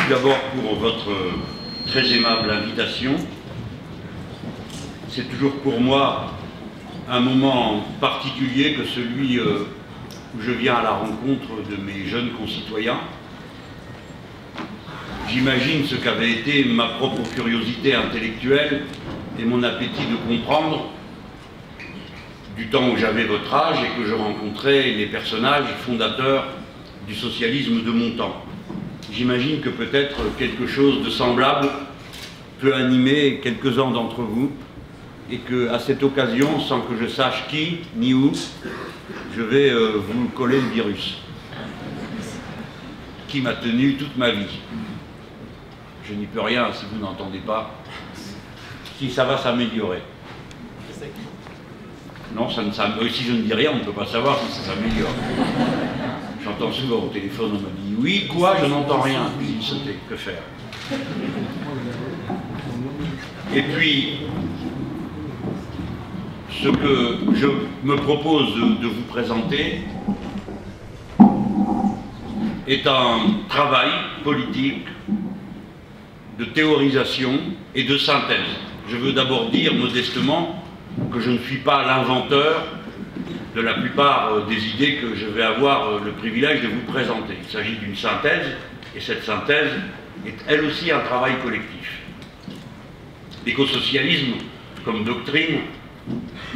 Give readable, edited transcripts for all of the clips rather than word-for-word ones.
d'abord pour votre très aimable invitation. C'est toujours pour moi un moment particulier que celui où je viens à la rencontre de mes jeunes concitoyens. J'imagine ce qu'avait été ma propre curiosité intellectuelle et mon appétit de comprendre du temps où j'avais votre âge et que je rencontrais les personnages fondateurs du socialisme de mon temps. J'imagine que peut-être quelque chose de semblable peut animer quelques-uns d'entre vous et qu'à cette occasion, sans que je sache qui ni où, je vais vous coller le virus qui m'a tenu toute ma vie. Je n'y peux rien si vous n'entendez pas, si ça va s'améliorer. Non, si je ne dis rien, on ne peut pas savoir si ça s'améliore. J'entends souvent au téléphone, on me dit « Oui, quoi, je n'entends rien ». Puis il sautait, que faire? Et puis, ce que je me propose de vous présenter est un travail politique de théorisation et de synthèse. Je veux d'abord dire modestement que je ne suis pas l'inventeur de la plupart des idées que je vais avoir le privilège de vous présenter. Il s'agit d'une synthèse, et cette synthèse est elle aussi un travail collectif. L'écosocialisme, comme doctrine,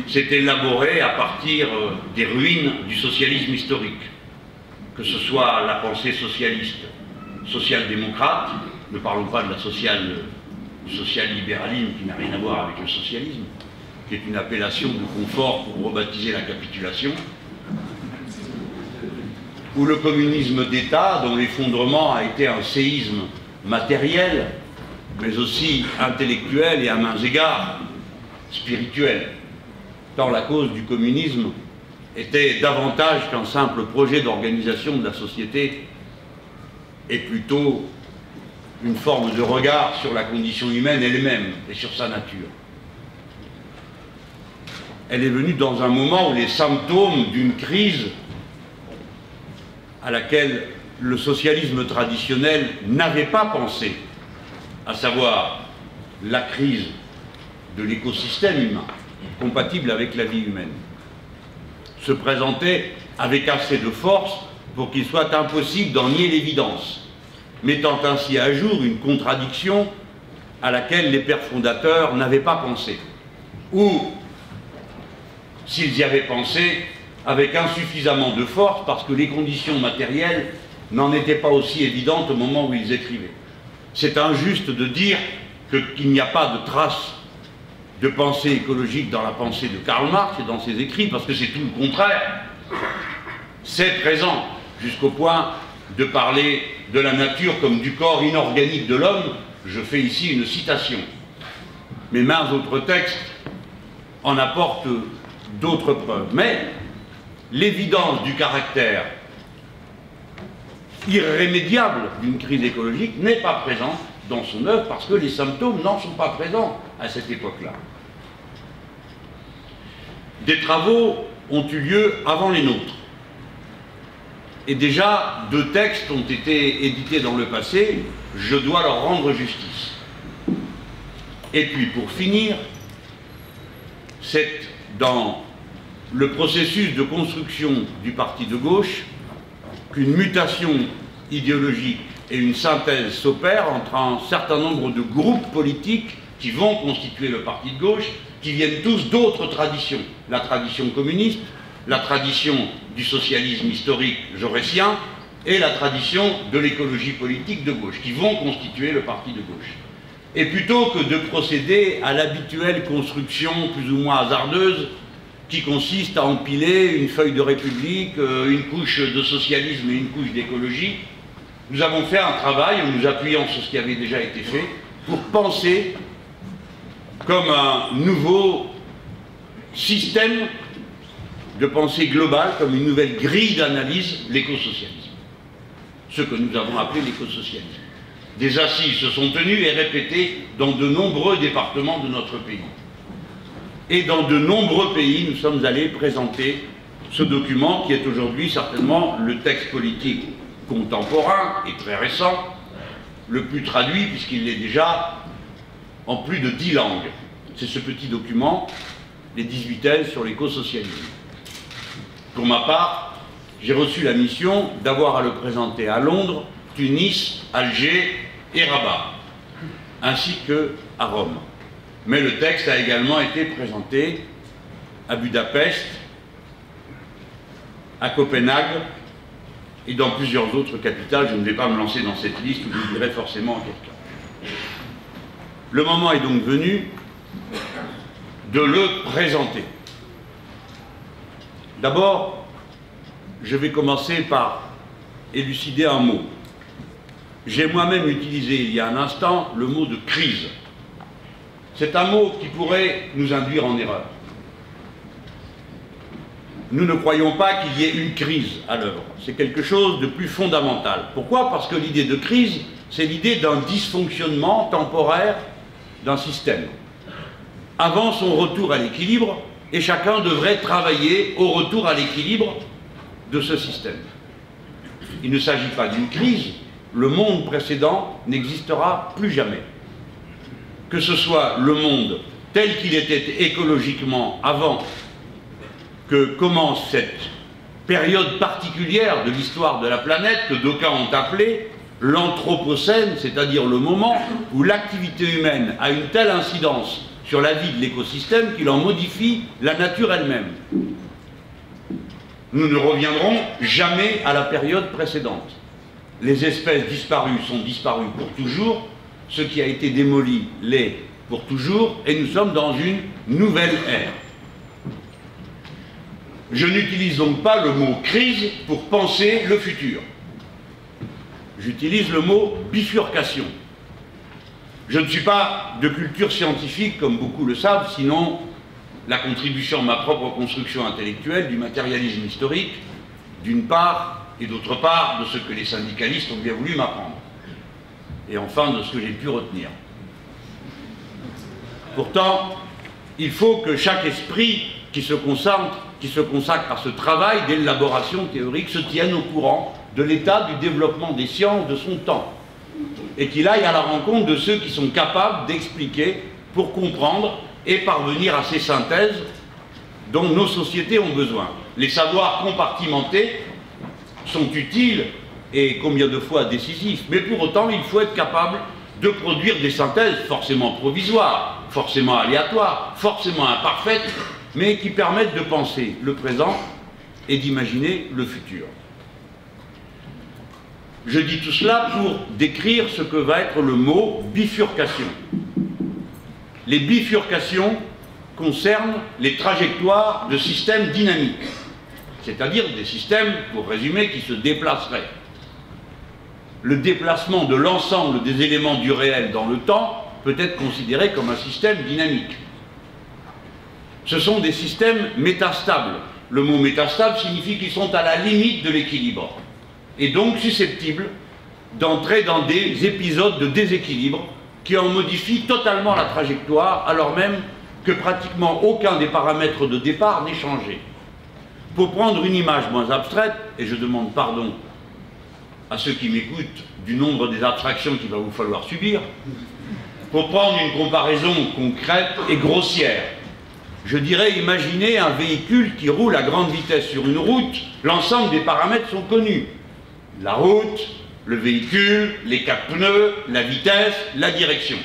s'est élaboré à partir des ruines du socialisme historique, que ce soit la pensée socialiste, social-démocrate, ne parlons pas de la social-libéralisme qui n'a rien à voir avec le socialisme, qui est une appellation de confort pour rebaptiser la capitulation, ou le communisme d'État, dont l'effondrement a été un séisme matériel, mais aussi intellectuel et à mains égards spirituel, tant la cause du communisme était davantage qu'un simple projet d'organisation de la société et plutôt une forme de regard sur la condition humaine elle-même et sur sa nature. Elle est venue dans un moment où les symptômes d'une crise à laquelle le socialisme traditionnel n'avait pas pensé, à savoir la crise de l'écosystème humain, compatible avec la vie humaine, se présentaient avec assez de force pour qu'il soit impossible d'en nier l'évidence, mettant ainsi à jour une contradiction à laquelle les pères fondateurs n'avaient pas pensé, ou, s'ils y avaient pensé, avec insuffisamment de force parce que les conditions matérielles n'en étaient pas aussi évidentes au moment où ils écrivaient. C'est injuste de dire qu'il n'y a pas de trace de pensée écologique dans la pensée de Karl Marx et dans ses écrits, parce que c'est tout le contraire. C'est présent, jusqu'au point de parler de la nature comme du corps inorganique de l'homme. Je fais ici une citation. Mais maints autres textes en apportent d'autres preuves. Mais l'évidence du caractère irrémédiable d'une crise écologique n'est pas présente dans son œuvre parce que les symptômes n'en sont pas présents à cette époque-là. Des travaux ont eu lieu avant les nôtres. Et déjà, 2 textes ont été édités dans le passé, je dois leur rendre justice. Et puis, pour finir, c'est dans le processus de construction du parti de gauche qu'une mutation idéologique et une synthèse s'opèrent entre un certain nombre de groupes politiques qui vont constituer le parti de gauche, qui viennent tous d'autres traditions. La tradition communiste, la tradition du socialisme historique jaurétien et la tradition de l'écologie politique de gauche, qui vont constituer le parti de gauche. Et plutôt que de procéder à l'habituelle construction plus ou moins hasardeuse qui consiste à empiler une feuille de République, une couche de socialisme et une couche d'écologie, nous avons fait un travail en nous appuyant sur ce qui avait déjà été fait pour penser comme un nouveau système de pensée globale, comme une nouvelle grille d'analyse, l'écosocialisme. Ce que nous avons appelé l'écosocialisme. Des assises se sont tenues et répétées dans de nombreux départements de notre pays. Et dans de nombreux pays, nous sommes allés présenter ce document qui est aujourd'hui certainement le texte politique contemporain et très récent le plus traduit, puisqu'il l'est déjà en plus de 10 langues. C'est ce petit document, les 18 thèses sur l'écosocialisme. Pour ma part, j'ai reçu la mission d'avoir à le présenter à Londres, Tunis, Alger et Rabat, ainsi qu'à Rome. Mais le texte a également été présenté à Budapest, à Copenhague et dans plusieurs autres capitales. Je ne vais pas me lancer dans cette liste où je dirai forcément quelqu'un. Le moment est donc venu de le présenter. D'abord, je vais commencer par élucider un mot. J'ai moi-même utilisé il y a un instant le mot de crise. C'est un mot qui pourrait nous induire en erreur. Nous ne croyons pas qu'il y ait une crise à l'œuvre. C'est quelque chose de plus fondamental. Pourquoi? Parce que l'idée de crise, c'est l'idée d'un dysfonctionnement temporaire d'un système, avant son retour à l'équilibre, et chacun devrait travailler au retour à l'équilibre de ce système. Il ne s'agit pas d'une crise, le monde précédent n'existera plus jamais. Que ce soit le monde tel qu'il était écologiquement avant que commence cette période particulière de l'histoire de la planète que d'aucuns ont appelée l'anthropocène, c'est-à-dire le moment où l'activité humaine a une telle incidence sur la vie de l'écosystème qu'il en modifie la nature elle-même. Nous ne reviendrons jamais à la période précédente. Les espèces disparues sont disparues pour toujours, ce qui a été démoli l'est pour toujours, et nous sommes dans une nouvelle ère. Je n'utilise donc pas le mot crise pour penser le futur. J'utilise le mot bifurcation. Je ne suis pas de culture scientifique, comme beaucoup le savent, sinon la contribution à ma propre construction intellectuelle du matérialisme historique, d'une part, et d'autre part, de ce que les syndicalistes ont bien voulu m'apprendre. Et enfin, de ce que j'ai pu retenir. Pourtant, il faut que chaque esprit qui se consacre à ce travail d'élaboration théorique se tienne au courant de l'état du développement des sciences de son temps et qu'il aille à la rencontre de ceux qui sont capables d'expliquer pour comprendre et parvenir à ces synthèses dont nos sociétés ont besoin. Les savoirs compartimentés sont utiles et combien de fois décisifs, mais pour autant il faut être capable de produire des synthèses forcément provisoires, forcément aléatoires, forcément imparfaites, mais qui permettent de penser le présent et d'imaginer le futur. Je dis tout cela pour décrire ce que va être le mot bifurcation. Les bifurcations concernent les trajectoires de systèmes dynamiques, c'est-à-dire des systèmes, pour résumer, qui se déplaceraient. Le déplacement de l'ensemble des éléments du réel dans le temps peut être considéré comme un système dynamique. Ce sont des systèmes métastables. Le mot métastable signifie qu'ils sont à la limite de l'équilibre, et donc susceptibles d'entrer dans des épisodes de déséquilibre qui en modifient totalement la trajectoire, alors même que pratiquement aucun des paramètres de départ n'est changé. Pour prendre une image moins abstraite, et je demande pardon à ceux qui m'écoutent du nombre des abstractions qu'il va vous falloir subir, pour prendre une comparaison concrète et grossière, je dirais, imaginez un véhicule qui roule à grande vitesse sur une route, l'ensemble des paramètres sont connus. La route, le véhicule, les quatre pneus, la vitesse, la direction.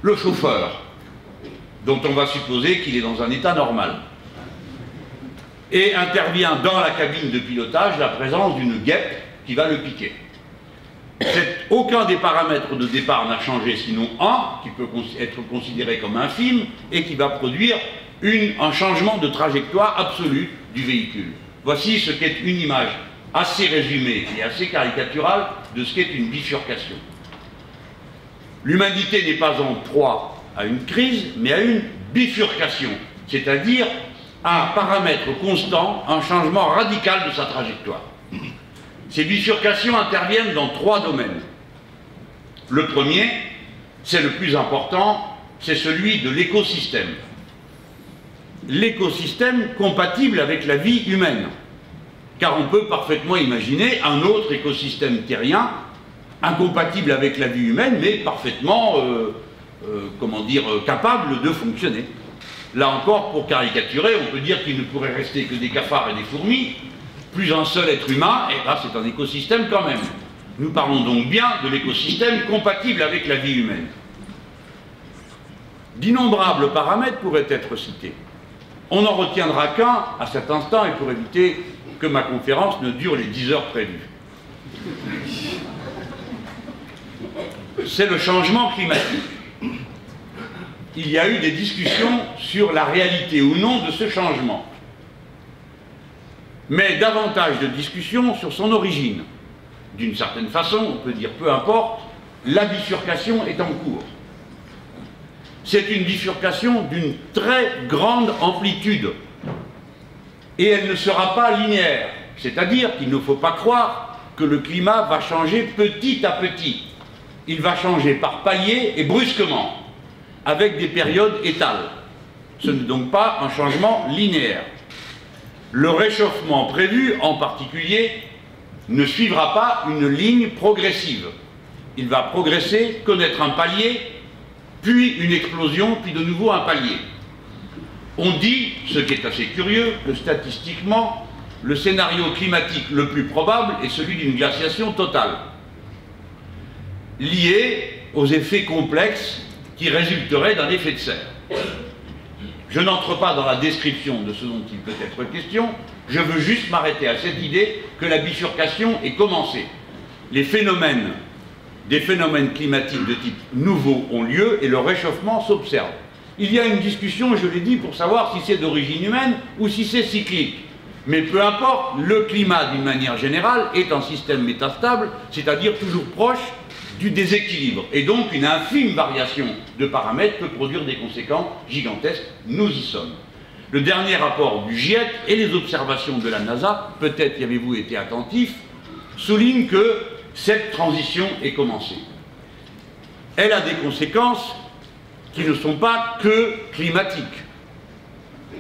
Le chauffeur, dont on va supposer qu'il est dans un état normal. Et intervient dans la cabine de pilotage la présence d'une guêpe qui va le piquer. Aucun des paramètres de départ n'a changé, sinon un, qui peut être considéré comme infime, et qui va produire un changement de trajectoire absolue du véhicule. Voici ce qu'est une image assez résumée et assez caricaturale de ce qu'est une bifurcation. L'humanité n'est pas en proie à une crise, mais à une bifurcation, c'est-à-dire à un paramètre constant, un changement radical de sa trajectoire. Ces bifurcations interviennent dans trois domaines. Le premier, c'est le plus important, c'est celui de l'écosystème. L'écosystème compatible avec la vie humaine. Car on peut parfaitement imaginer un autre écosystème terrien incompatible avec la vie humaine, mais parfaitement, comment dire, capable de fonctionner. Là encore, pour caricaturer, on peut dire qu'il ne pourrait rester que des cafards et des fourmis, plus un seul être humain, et là c'est un écosystème quand même. Nous parlons donc bien de l'écosystème compatible avec la vie humaine. D'innombrables paramètres pourraient être cités. On n'en retiendra qu'un à cet instant, et pour éviter que ma conférence ne dure les 10 heures prévues. C'est le changement climatique. Il y a eu des discussions sur la réalité ou non de ce changement, mais davantage de discussions sur son origine. D'une certaine façon, on peut dire peu importe, la bifurcation est en cours. C'est une bifurcation d'une très grande amplitude, et elle ne sera pas linéaire, c'est-à-dire qu'il ne faut pas croire que le climat va changer petit à petit. Il va changer par paliers et brusquement, avec des périodes étales. Ce n'est donc pas un changement linéaire. Le réchauffement prévu, en particulier, ne suivra pas une ligne progressive. Il va progresser, connaître un palier, puis une explosion, puis de nouveau un palier. On dit, ce qui est assez curieux, que statistiquement, le scénario climatique le plus probable est celui d'une glaciation totale, liée aux effets complexes qui résulteraient d'un effet de serre. Je n'entre pas dans la description de ce dont il peut être question, je veux juste m'arrêter à cette idée que la bifurcation est commencée. Des phénomènes climatiques de type nouveau ont lieu et le réchauffement s'observe. Il y a une discussion, je l'ai dit, pour savoir si c'est d'origine humaine ou si c'est cyclique. Mais peu importe, le climat d'une manière générale est un système métastable, c'est-à-dire toujours proche du déséquilibre. Et donc une infime variation de paramètres peut produire des conséquences gigantesques. Nous y sommes. Le dernier rapport du GIEC et les observations de la NASA, peut-être y avez-vous été attentifs, soulignent que cette transition est commencée. Elle a des conséquences qui ne sont pas que climatiques.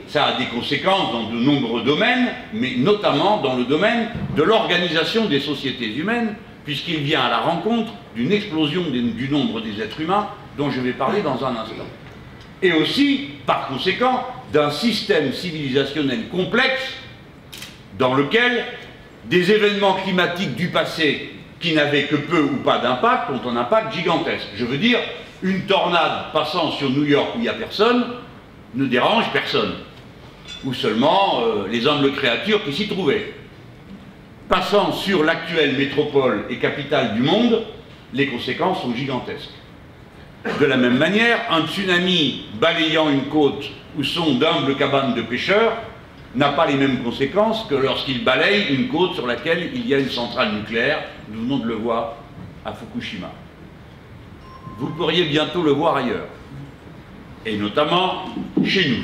Ça a des conséquences dans de nombreux domaines, mais notamment dans le domaine de l'organisation des sociétés humaines, puisqu'il vient à la rencontre d'une explosion du nombre des êtres humains, dont je vais parler dans un instant. Et aussi, par conséquent, d'un système civilisationnel complexe, dans lequel des événements climatiques du passé qui n'avaient que peu ou pas d'impact ont un impact gigantesque. Je veux dire, une tornade passant sur New York où il n'y a personne ne dérange personne, ou seulement les humbles créatures qui s'y trouvaient. Passant sur l'actuelle métropole et capitale du monde, les conséquences sont gigantesques. De la même manière, un tsunami balayant une côte où sont d'humbles cabanes de pêcheurs n'a pas les mêmes conséquences que lorsqu'il balaye une côte sur laquelle il y a une centrale nucléaire. Nous venons de le voir à Fukushima. Vous pourriez bientôt le voir ailleurs, et notamment chez nous,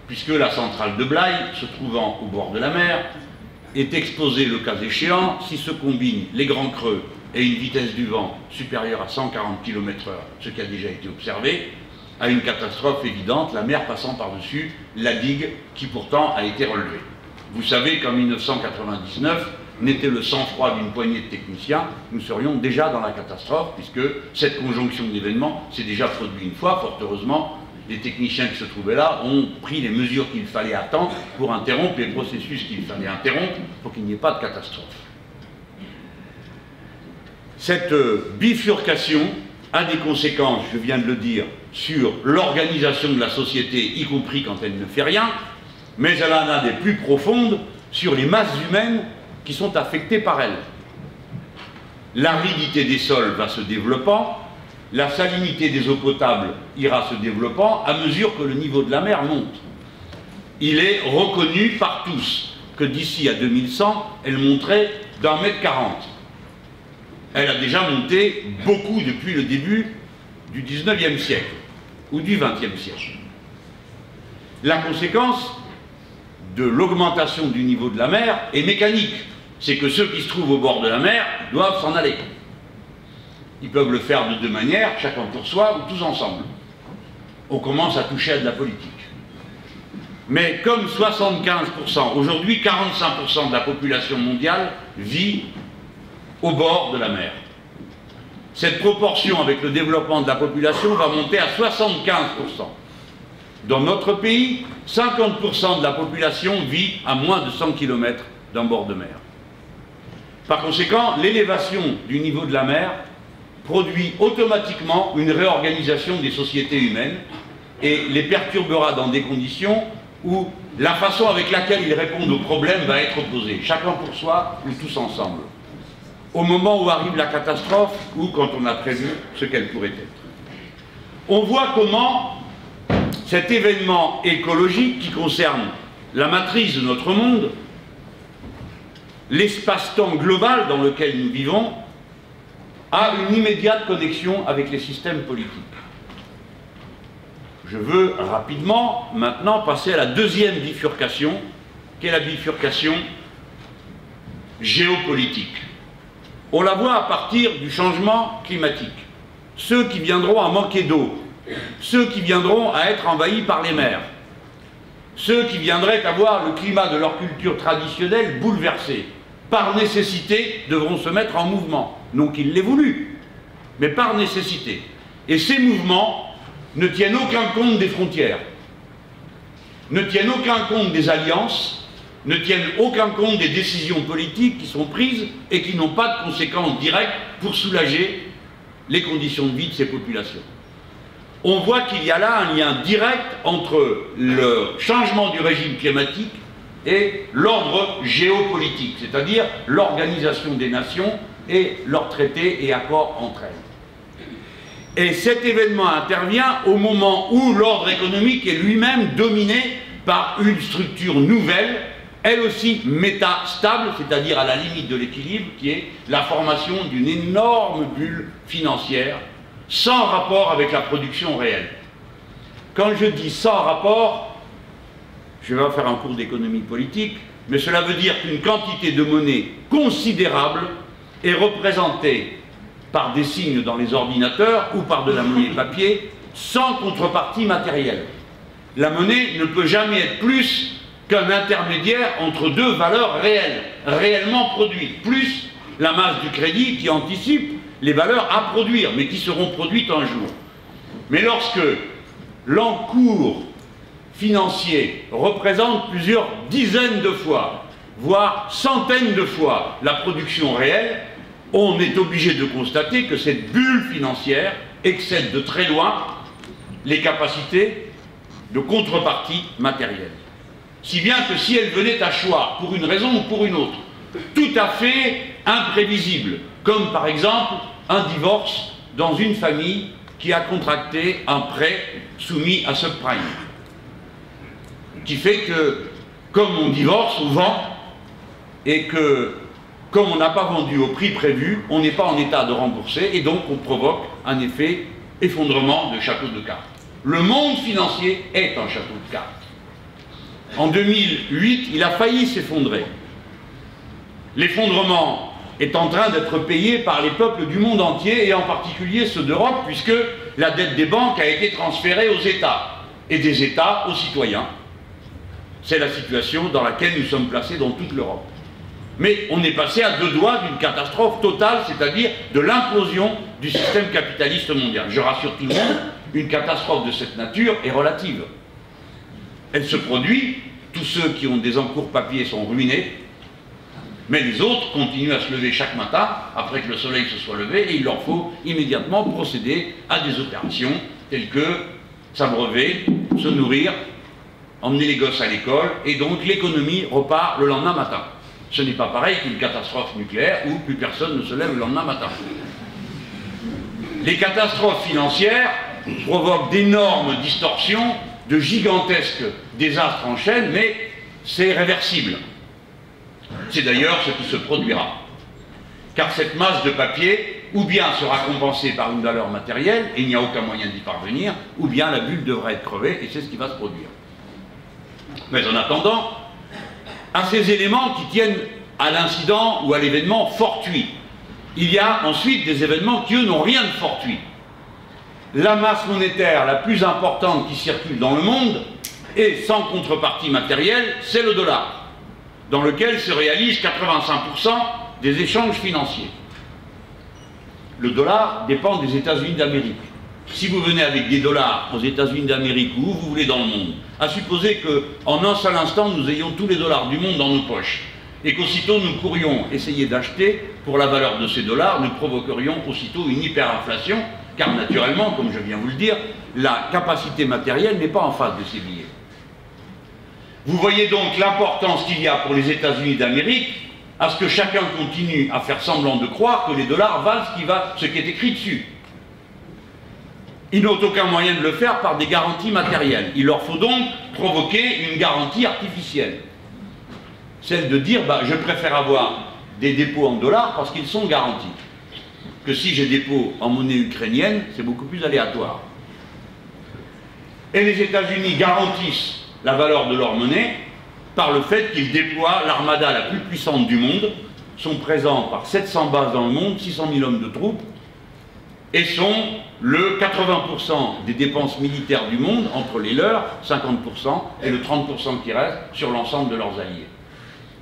puisque la centrale de Blaye, se trouvant au bord de la mer, est exposée, le cas échéant, si se combinent les grands creux et une vitesse du vent supérieure à 140 km/h, ce qui a déjà été observé, à une catastrophe évidente, la mer passant par-dessus la digue qui pourtant a été relevée. Vous savez qu'en 1999, n'était le sang-froid d'une poignée de techniciens, nous serions déjà dans la catastrophe, puisque cette conjonction d'événements s'est déjà produite une fois. Fort heureusement, les techniciens qui se trouvaient là ont pris les mesures qu'il fallait à temps pour interrompre les processus qu'il fallait interrompre pour qu'il n'y ait pas de catastrophe. Cette bifurcation a des conséquences, je viens de le dire, sur l'organisation de la société, y compris quand elle ne fait rien, mais elle en a des plus profondes sur les masses humaines qui sont affectées par elle. L'aridité des sols va se développant, la salinité des eaux potables ira se développant à mesure que le niveau de la mer monte. Il est reconnu par tous que d'ici à 2100, elle monterait d'1,40 m. Elle a déjà monté beaucoup depuis le début du 19e siècle ou du 20e siècle. La conséquence de l'augmentation du niveau de la mer est mécanique. C'est que ceux qui se trouvent au bord de la mer doivent s'en aller. Ils peuvent le faire de deux manières, chacun pour soi ou tous ensemble. On commence à toucher à de la politique. Mais comme 75%, aujourd'hui 45% de la population mondiale vit au bord de la mer. cette proportion avec le développement de la population va monter à 75%. Dans notre pays, 50% de la population vit à moins de 100 km d'un bord de mer. Par conséquent, l'élévation du niveau de la mer produit automatiquement une réorganisation des sociétés humaines et les perturbera dans des conditions où la façon avec laquelle ils répondent aux problèmes va être opposée, chacun pour soi ou tous ensemble, au moment où arrive la catastrophe ou quand on a prévu ce qu'elle pourrait être. On voit comment cet événement écologique qui concerne la matrice de notre monde, l'espace-temps global dans lequel nous vivons, a une immédiate connexion avec les systèmes politiques. Je veux rapidement maintenant passer à la deuxième bifurcation, qui est la bifurcation géopolitique. On la voit à partir du changement climatique. Ceux qui viendront à manquer d'eau, ceux qui viendront à être envahis par les mers, ceux qui viendraient à voir le climat de leur culture traditionnelle bouleversé, par nécessité, devront se mettre en mouvement. Non qu'ils l'aient voulu, mais par nécessité. Et ces mouvements ne tiennent aucun compte des frontières, ne tiennent aucun compte des alliances, ne tiennent aucun compte des décisions politiques qui sont prises et qui n'ont pas de conséquences directes pour soulager les conditions de vie de ces populations. On voit qu'il y a là un lien direct entre le changement du régime climatique et l'ordre géopolitique, c'est-à-dire l'organisation des nations et leurs traités et accords entre elles. Et cet événement intervient au moment où l'ordre économique est lui-même dominé par une structure nouvelle, elle aussi métastable, c'est-à-dire à la limite de l'équilibre, qui est la formation d'une énorme bulle financière sans rapport avec la production réelle. Quand je dis sans rapport, je vais faire un cours d'économie politique, mais cela veut dire qu'une quantité de monnaie considérable est représentée par des signes dans les ordinateurs ou par de la monnaie papier sans contrepartie matérielle. La monnaie ne peut jamais être plus qu'un intermédiaire entre deux valeurs réelles, réellement produites, plus la masse du crédit qui anticipe les valeurs à produire, mais qui seront produites un jour. Mais lorsque l'encours financier représente plusieurs dizaines de fois, voire centaines de fois la production réelle, on est obligé de constater que cette bulle financière excède de très loin les capacités de contrepartie matérielle. Si bien que si elle venait à choir, pour une raison ou pour une autre, tout à fait imprévisible, comme par exemple un divorce dans une famille qui a contracté un prêt soumis à subprime, qui fait que, comme on divorce, on vend, et que, comme on n'a pas vendu au prix prévu, on n'est pas en état de rembourser, et donc on provoque un effet effondrement de château de cartes. Le monde financier est un château de cartes. En 2008, il a failli s'effondrer. L'effondrement est en train d'être payé par les peuples du monde entier, et en particulier ceux d'Europe, puisque la dette des banques a été transférée aux États, et des États aux citoyens. C'est la situation dans laquelle nous sommes placés dans toute l'Europe. Mais on est passé à deux doigts d'une catastrophe totale, c'est-à-dire de l'implosion du système capitaliste mondial. Je rassure tout le monde, une catastrophe de cette nature est relative. Elle se produit, tous ceux qui ont des encours papier sont ruinés, mais les autres continuent à se lever chaque matin, après que le soleil se soit levé, et il leur faut immédiatement procéder à des opérations telles que s'abreuver, se nourrir, emmener les gosses à l'école, et donc l'économie repart le lendemain matin. Ce n'est pas pareil qu'une catastrophe nucléaire où plus personne ne se lève le lendemain matin. Les catastrophes financières provoquent d'énormes distorsions, de gigantesques désastres en chaîne, mais c'est réversible. C'est d'ailleurs ce qui se produira. Car cette masse de papier, ou bien sera compensée par une valeur matérielle, et il n'y a aucun moyen d'y parvenir, ou bien la bulle devra être crevée, et c'est ce qui va se produire. Mais en attendant, à ces éléments qui tiennent à l'incident ou à l'événement fortuit, il y a ensuite des événements qui, eux, n'ont rien de fortuit. La masse monétaire la plus importante qui circule dans le monde, et sans contrepartie matérielle, c'est le dollar, dans lequel se réalisent 85% des échanges financiers. le dollar dépend des États-Unis d'Amérique. Si vous venez avec des dollars aux États-Unis d'Amérique ou où vous voulez dans le monde, à supposer qu'en un seul instant, nous ayons tous les dollars du monde dans nos poches, et qu'aussitôt nous courions essayer d'acheter pour la valeur de ces dollars, nous provoquerions aussitôt une hyperinflation, car naturellement, comme je viens vous le dire, la capacité matérielle n'est pas en face de ces billets. Vous voyez donc l'importance qu'il y a pour les États-Unis d'Amérique à ce que chacun continue à faire semblant de croire que les dollars valent ce qui est écrit dessus. Ils n'ont aucun moyen de le faire par des garanties matérielles. Il leur faut donc provoquer une garantie artificielle. Celle de dire, je préfère avoir des dépôts en dollars parce qu'ils sont garantis. Que si j'ai des dépôts en monnaie ukrainienne, c'est beaucoup plus aléatoire. Et les États-Unis garantissent la valeur de leur monnaie par le fait qu'ils déploient l'armada la plus puissante du monde, sont présents par 700 bases dans le monde, 600 000 hommes de troupes, et sont le 80% des dépenses militaires du monde, entre les leurs, 50%, et le 30% qui reste sur l'ensemble de leurs alliés.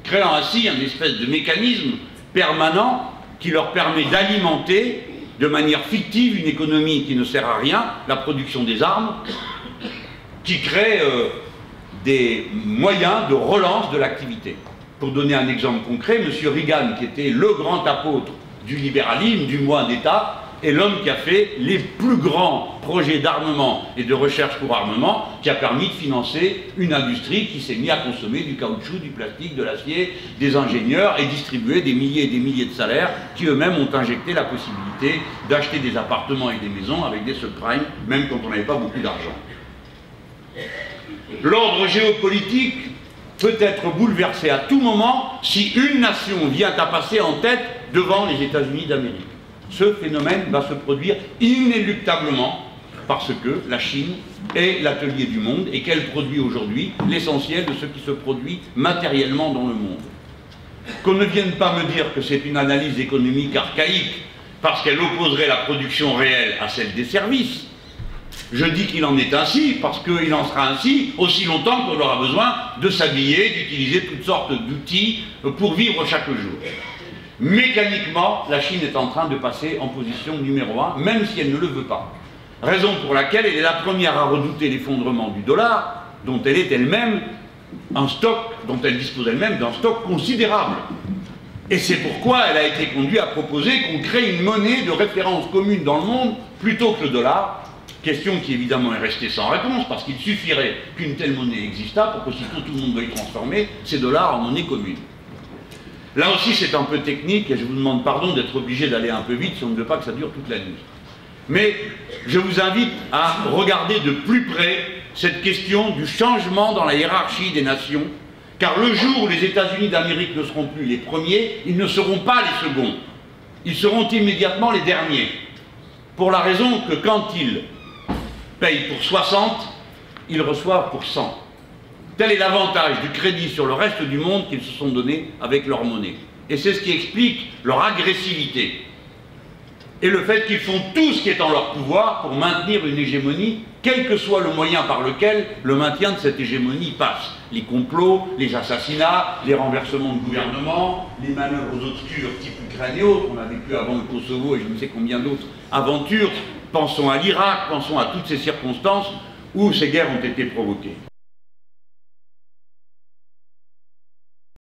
Créant ainsi un espèce de mécanisme permanent qui leur permet d'alimenter de manière fictive une économie qui ne sert à rien, la production des armes, qui crée des moyens de relance de l'activité. Pour donner un exemple concret, M. Reagan, qui était le grand apôtre du libéralisme, du moins d'État, est l'homme qui a fait les plus grands projets d'armement et de recherche pour armement, qui a permis de financer une industrie qui s'est mise à consommer du caoutchouc, du plastique, de l'acier, des ingénieurs et distribuer des milliers et des milliers de salaires qui eux-mêmes ont injecté la possibilité d'acheter des appartements et des maisons avec des subprimes, même quand on n'avait pas beaucoup d'argent. L'ordre géopolitique peut être bouleversé à tout moment si une nation vient à passer en tête devant les États-Unis d'Amérique. Ce phénomène va se produire inéluctablement parce que la Chine est l'atelier du monde et qu'elle produit aujourd'hui l'essentiel de ce qui se produit matériellement dans le monde. Qu'on ne vienne pas me dire que c'est une analyse économique archaïque parce qu'elle opposerait la production réelle à celle des services. Je dis qu'il en est ainsi parce qu'il en sera ainsi aussi longtemps qu'on aura besoin de s'habiller, d'utiliser toutes sortes d'outils pour vivre chaque jour. Mécaniquement, la Chine est en train de passer en position numéro 1, même si elle ne le veut pas. Raison pour laquelle elle est la première à redouter l'effondrement du dollar, dont elle est elle-même un stock, dont elle dispose elle-même d'un stock considérable. Et c'est pourquoi elle a été conduite à proposer qu'on crée une monnaie de référence commune dans le monde plutôt que le dollar. Question qui évidemment est restée sans réponse, parce qu'il suffirait qu'une telle monnaie existât pour qu'aussitôt tout le monde veuille transformer ces dollars en monnaie commune. Là aussi c'est un peu technique et je vous demande pardon d'être obligé d'aller un peu vite si on ne veut pas que ça dure toute la nuit. Mais je vous invite à regarder de plus près cette question du changement dans la hiérarchie des nations, car le jour où les États-Unis d'Amérique ne seront plus les premiers, ils ne seront pas les seconds. Ils seront immédiatement les derniers. Pour la raison que quand ils payent pour 60, ils reçoivent pour 100. Tel est l'avantage du crédit sur le reste du monde qu'ils se sont donnés avec leur monnaie. Et c'est ce qui explique leur agressivité. Et le fait qu'ils font tout ce qui est en leur pouvoir pour maintenir une hégémonie, quel que soit le moyen par lequel le maintien de cette hégémonie passe. Les complots, les assassinats, les renversements de gouvernement, les manœuvres obscures type Ukraine et autres. On a vécu avant le Kosovo et je ne sais combien d'autres aventures. Pensons à l'Irak, pensons à toutes ces circonstances où ces guerres ont été provoquées.